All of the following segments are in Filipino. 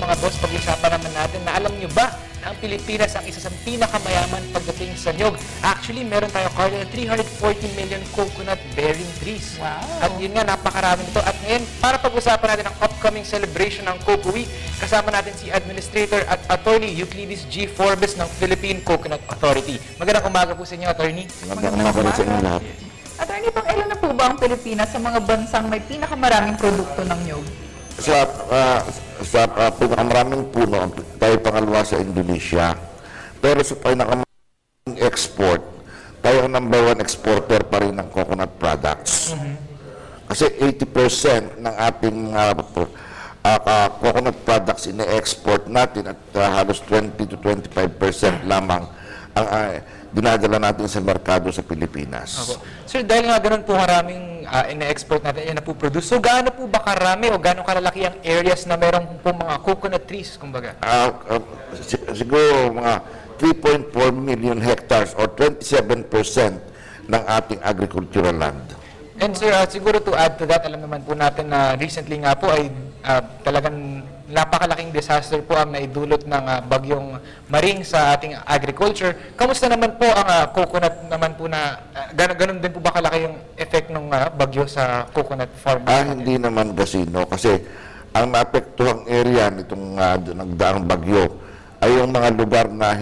mga boss, pag-usapan naman natin na alam nyo ba na ang Pilipinas ang isa sa pinakamayaman pagdating sa niyog. Actually, meron tayo card na 340 million coconut bearing trees. Wow. At yun nga, napakarami nito. At ngayon, para pag-usapan natin ang upcoming celebration ng Coco Week, kasama natin si Administrator at Attorney Euclides G. Forbes ng Philippine Coconut Authority. Magandang umaga po sa inyo, Attorney. Magandang umaga sa inyo lahat. Attorney, pang-ilan na po ba ang Pilipinas sa mga bansang may pinakamaraming produkto ng nyog? Sa pinakamaraming puno, tayo pangalawa sa Indonesia. Pero sa pinakamaraming export, tayo ang number 1 exporter pa rin ng coconut products. Kasi 80% ng ating coconut products ine-export natin at halos 20 to 25% lamang ang dinadala natin sa merkado sa Pilipinas. Opo. Sir, dahil nga ganun po maraming ina-export natin, yan na po produce. So, gaano po ba karami o gaano kalalaki ang areas na meron po mga coconut trees, kumbaga? Siguro mga 3.4 million hectares or 27% ng ating agricultural land. And sir, siguro to add to that, alam naman po natin na recently nga po ay talagang napakalaking disaster po ang naidulot ng bagyong Maring sa ating agriculture. Kamusta naman po ang coconut naman po na, ganun din po ba kalaki yung effect ng bagyo sa coconut farm? Hindi naman kasino kasi ang naapektuhang area nitong nagdaang bagyo ay yung mga lugar na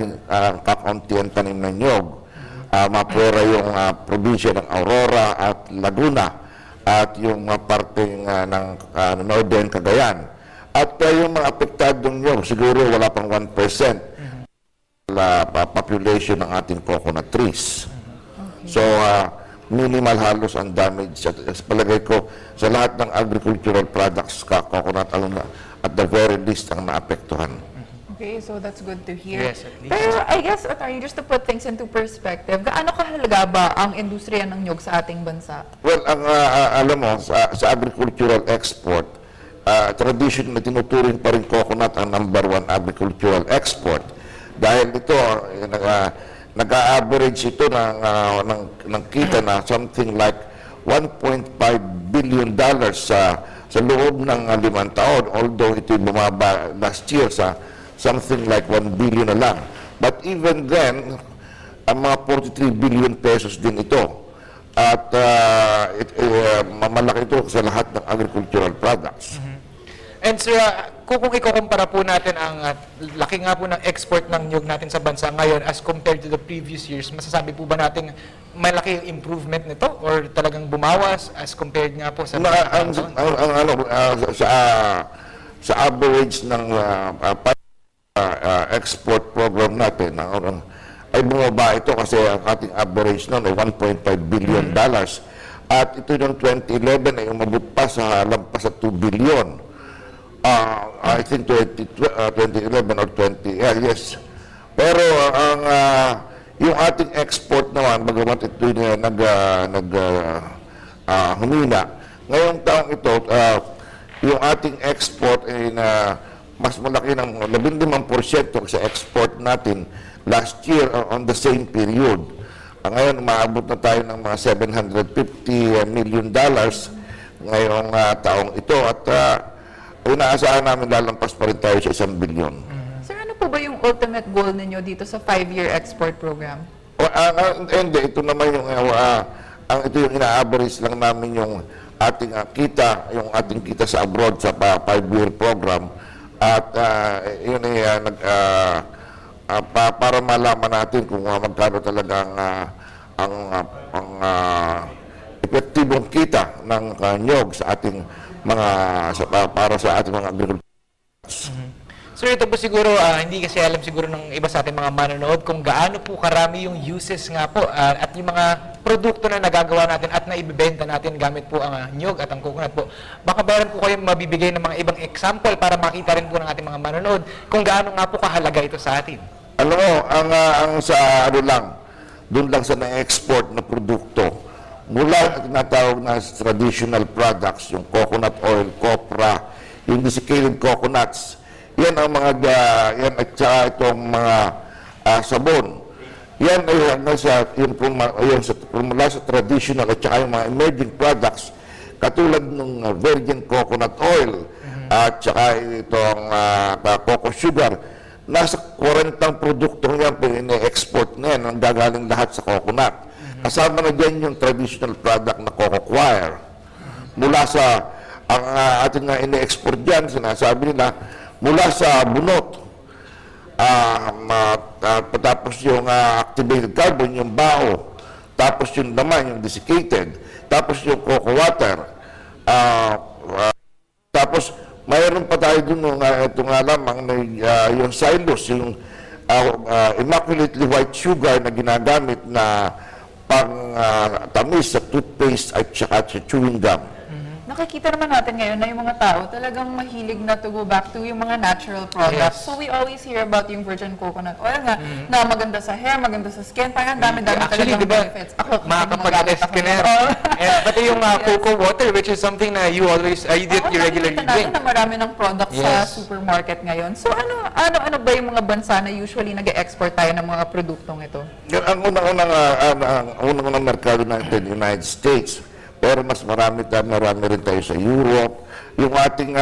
kakaunti ang tanim ng nyog. Mapura yung probinsya ng Aurora at Laguna at yung mga parteng ng Northern Cagayan. At yung mga apektadong nyog, siguro wala pang 1% population ng ating coconut trees. So, minimal halos ang damage. At palagay ko, sa lahat ng agricultural products, coconut, at the very least, ang naapektuhan. Okay, so that's good to hear. Yes, at least. Pero I guess, Attorney, just to put things into perspective, gaano kahalaga ba ang industriya ng nyog sa ating bansa? Well, alam mo, sa agricultural export, tradition na tinuturing pa rin coconut ang number 1 agricultural export. Dahil ito, nag-average ito ng kita na something like $1.5 billion sa loob ng 5 taon. Although ito bumaba last year sa something like 1 billion na lang. But even then, ang mga 43 billion pesos din ito. At malaki ito sa lahat ng agricultural products. And sir, kung ikukumpara po natin ang laki nga po ng export ng nyug natin sa bansa ngayon as compared to the previous years, masasabi po ba natin malaki yung improvement nito or talagang bumawas as compared nga po sa sa average ng export program natin ay bumaba ito kasi ang ating average noon ay $1.5 billion. At ito yung 2011 ay umabot pa sa lampas sa 2 billion. I think 2011 or 20, yes. Pero yung ating export naman, bagamat ito humina, ngayong taong ito, yung ating export ay mas malaki ng 15% sa export natin last year on the same period. Ngayon, maabot na tayo ng mga $750 million ngayong taong ito at inaasahan namin lalampas pa rin tayo sa 1 billion. Sir, ano po ba yung ultimate goal ninyo dito sa 5-year export program? Hindi, ito naman yung ito yung ina-average lang namin yung ating kita sa abroad sa 5-year program. At yun ay para malaman natin kung magkano talaga ang epektibong kita ng nyog sa ating para sa ating mga agricultures. Sir, ito po siguro, hindi kasi alam siguro ng iba sa ating mga manonood kung gaano po karami yung uses nga po at yung mga produkto na nagagawa natin at naibibenta natin gamit po ang nyog at ang coconut po. Baka meron po kayong mabibigay ng mga ibang example para makita rin po ng ating mga manonood kung gaano nga po kahalaga ito sa atin. Alam mo, ang sa doon lang sa na-export na produkto, mula tinatawag na traditional products, yung coconut oil, copra, yung desiccated coconuts, yan ang mga, yan at saka itong mga sabon. Yan ay mula sa traditional at saka yung mga emerging products, katulad ng virgin coconut oil, at saka itong cocoa sugar, nasa 40 produktong yan, ine-export na yan, ang gagaling lahat sa coconut. Kasama na dyan yung traditional product na cocoa coir. Mula sa, ang ating nga ine-export dyan, sinasabi nila, mula sa bunot, tapos yung activated carbon, yung bao, tapos yung laman, yung desiccated, tapos yung cocoa water, tapos mayroon pa tayo dun ito nga lamang yung xylose, yung immaculately white sugar na ginagamit na pang tamis sa toothpaste at saka sa chewing gum. Nakikita naman natin ngayon na yung mga tao talagang mahilig na to go back to yung mga natural products. Yes. So we always hear about yung virgin coconut oil nga na maganda sa hair, maganda sa skin, parang dami-dami Actually, talagang di ba, benefits. Ako, kasi makakapag-test ka na. And pati yung cocoa water, which is something na you always, you regularly nakikita natin drink. na marami ng products sa Yes. supermarket ngayon. So ano ba yung mga bansa na usually nag-export tayo ng mga produktong ito? Ang unang merkado natin, United States. Pero mas marami rin tayo sa Europe. Yung ating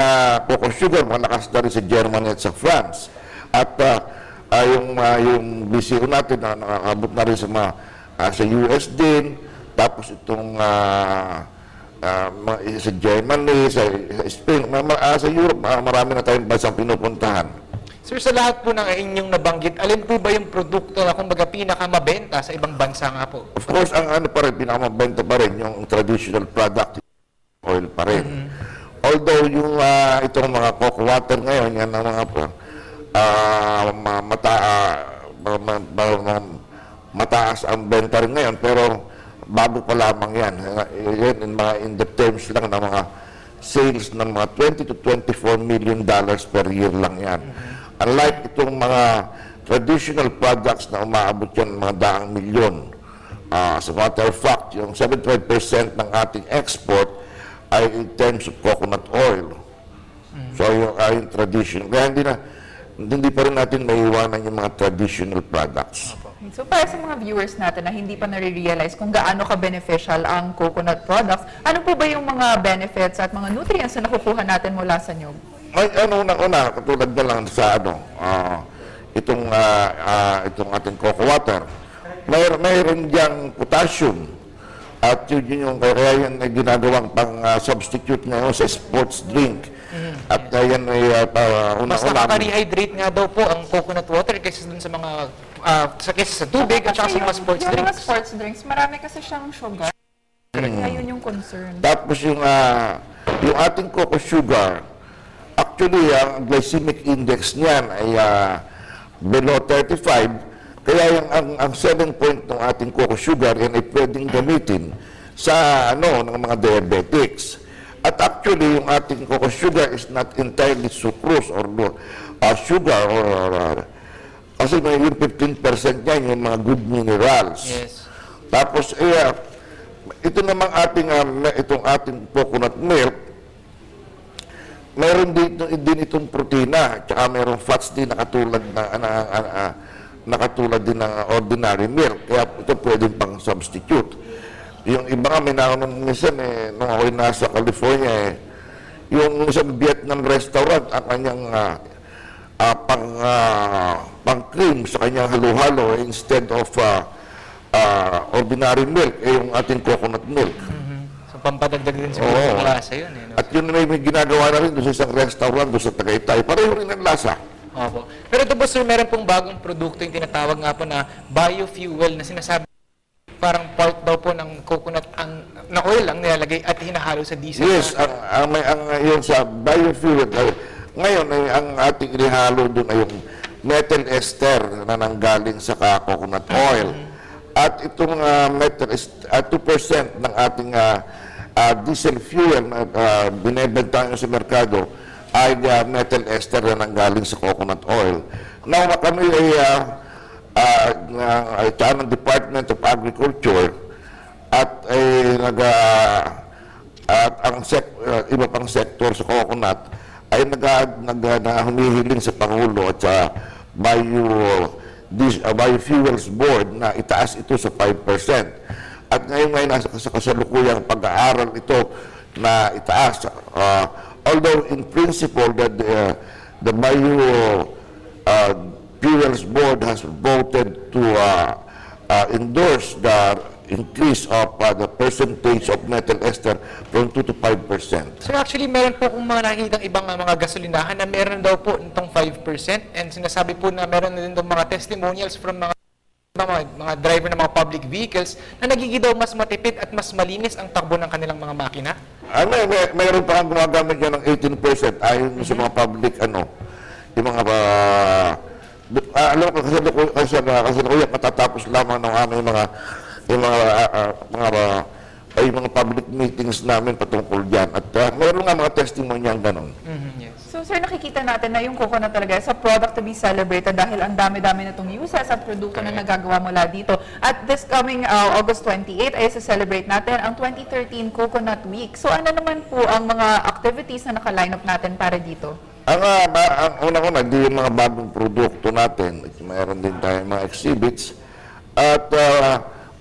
cocoa sugar, malakas na rin sa Germany at sa France. At yung BCO natin, nakakabot na rin sa US din. Tapos itong sa Germany, sa Spain, sa Europe, marami na tayong bansang pinupuntahan. Sir, sa lahat po ng inyong nabanggit, alin po ba yung produkto na kumbaga pinakamabenta sa ibang bansa nga po? Of course, ang pinakamabenta pa rin, yung traditional product, oil pa rin. Although, yung itong mga cocoa water ngayon, yan ang mga mataas ang benta rin ngayon, pero bago pa lamang yan. Yan, in the terms lang ng mga sales ng mga $20 to $24 million per year lang yan. Unlike itong mga traditional products na umaabot yan mga daang milyon. As a matter of fact, yung 75% ng ating export ay in terms of coconut oil. So, yung traditional. Kaya hindi pa rin natin maiiwanan yung mga traditional products. So para sa mga viewers natin na hindi pa nare-realize kung gaano ka-beneficial ang coconut products, ano po ba yung mga benefits at mga nutrients na nakukuha natin mula sa nyog? Ay, una, katulad na lang sa itong ating cocoa water. Mayroon diyang potassium at yun yung kaya yan ay ginagawang pang substitute ngayon sa sports drink. At yan ay Mas nakaka-rehydrate nga daw po ang coconut water kaysa dun sa mga kaysa sa tubig at saka sa mga sports yung drinks. mga sports drinks, marami kasi siyang sugar. Kaya yun yung concern. Tapos yung ating cocoa sugar, actually, ang glycemic index niyan ay below 35. Kaya ang selling point ng ating cocoa sugar yan ay pwedeng gamitin sa ng mga diabetics. At actually, yung ating cocoa sugar is not entirely sucrose or sugar kasi may yung 15% niyan yung mga good minerals. Yes. Tapos, ito namang itong ating coconut milk, meron din itong protina, tsaka merong fats din nakatulad din ng ordinary milk. Kaya ito pwedeng pang substitute. Yung iba nga, may naunong minsan, nung ako'y nasa California, yung isang Vietnam restaurant, ang kanyang pang-cream sa kanyang halo-halo, instead of ordinary milk, yung ating coconut milk. So, pampadagdag din siguro ng lasa yun. No? At yun may ginagawa na rin doon sa isang restaurant, doon sa Tagaytay. Pareho rin ang lasa. Opo. Pero ito po, sir, meron pong bagong produkto yung tinatawag nga po na biofuel na sinasabi parang part daw po ng coconut na oil ang nilalagay at hinahalo sa diesel. Yes, yung sa biofuel, ngayon ay ang ating inihalo doon ay yung methyl ester na nanggaling sa coconut oil. At itong methyl 2% ng ating diesel fuel na binebenta sa merkado ay methyl ester na nanggaling sa coconut oil. Now, kami ay ng Department of Agriculture at ang iba pang sektor sa coconut ay humihiling sa Pangulo at sa Biofuels Board na itaas ito sa 5%. At ngayon nasa kasalukuyang pag-aaral ito na itaas. although in principle that the Bio Fuels Board has voted to endorse the increase of the percentage of methyl ester from 2 to 5%. So actually, meron po kung mga nakikitang ibang mga gasolinahan na meron daw po itong 5% and sinasabi po na meron na din daw mga testimonials from mga driver ng mga public vehicles na nagiging daw mas matipid at mas malinis ang takbo ng kanilang mga makina. Mayroon pa kang gumagamit yan ng 18% ayon sa mga public, yung mga, alam ko, kasi matatapos lamang ng aming mga public meetings namin patungkol dyan. At mayroon nga mga testimony ang ganon. Yes. So sir, nakikita natin na yung coconut talaga is a product to be celebrated dahil ang dami-dami na itong uses at produkto na nagagawa mula dito. At this coming August 28 ay celebrate natin ang 2013 Coconut Week. So ano naman po ang mga activities na naka-line up natin para dito? Ang una-una, di yung mga bagong produkto natin. Mayroon din tayong mga exhibits. At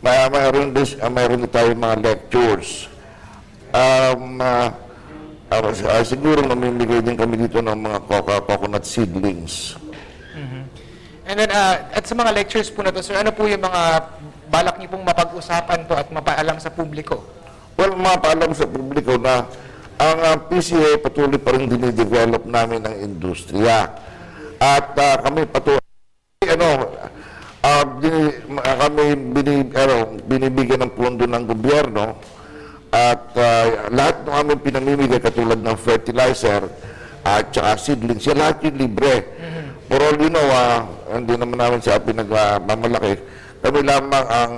mayroon din tayong mga lectures. Siguro mamimigay din kami dito ng mga coconut seedlings. And then, at sa mga lectures po na to, sir, ano po yung mga balak niyo pong mapag-usapan po at mapaalam sa publiko? Well, mapaalam sa publiko na ang PCA patuloy pa rin dinidevelop namin ang industriya. At kami patuloy, kami binibigyan ng pondo ng gobyerno at lahat ng aming pinamimigay katulad ng fertilizer at saka seedlings, yan lahat yung libre. For all you know, hindi naman namin sa pinagmamalaki. Kami lamang ang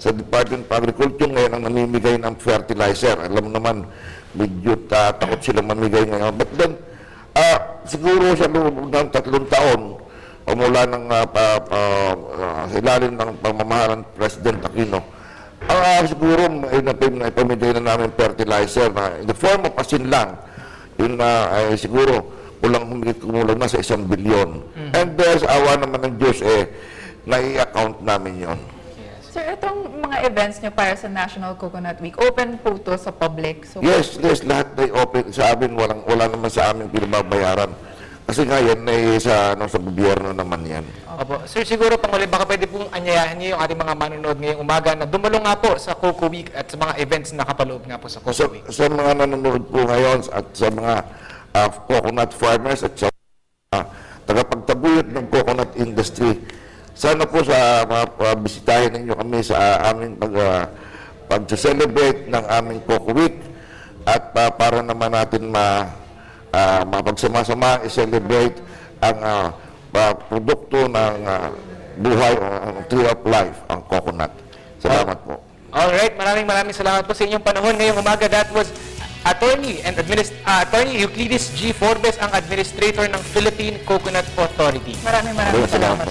sa Department of Agriculture ngayon ang namimigay ng fertilizer. Alam naman, medyo takot silang mamigay ngayon. But then, siguro sa loob ng 3 taon, mula ng ilalim ng pamamahalan ng President Aquino, siguro ipamigay na namin fertilizer na in the form of asin lang, yun ay siguro kumulang na sa 1 bilyon. And there's awa naman ng Diyos, nai-account namin yon. Sir, itong mga events nyo para sa National Coconut Week, open po to sa public? So, Yes, lahat ay open sa amin, wala naman sa amin pinababayaran. Kasi nga yan sa gobyerno naman yan. Opo. Sir, siguro panguli, baka pwede pong anyayahan niyo yung ating mga manonood ngayong umaga na dumalo nga po sa Coco Week at sa mga events na nakapaloob nga po sa Coco Week. Sa mga nanonood po ngayon at sa mga coconut farmers at sa tagapagtaguyod ng coconut industry, sana po sa bisitahin ninyo kami sa aming pag-celebrate ng aming Coco Week at para naman natin mapagsama-sama i-celebrate ang produkto ng buhay o ang tree of life, ang coconut. Salamat po. Alright, maraming salamat po sa inyong panahon ngayong umaga. That was Attorney Euclides G. Forbes, ang Administrator ng Philippine Coconut Authority. maraming salamat.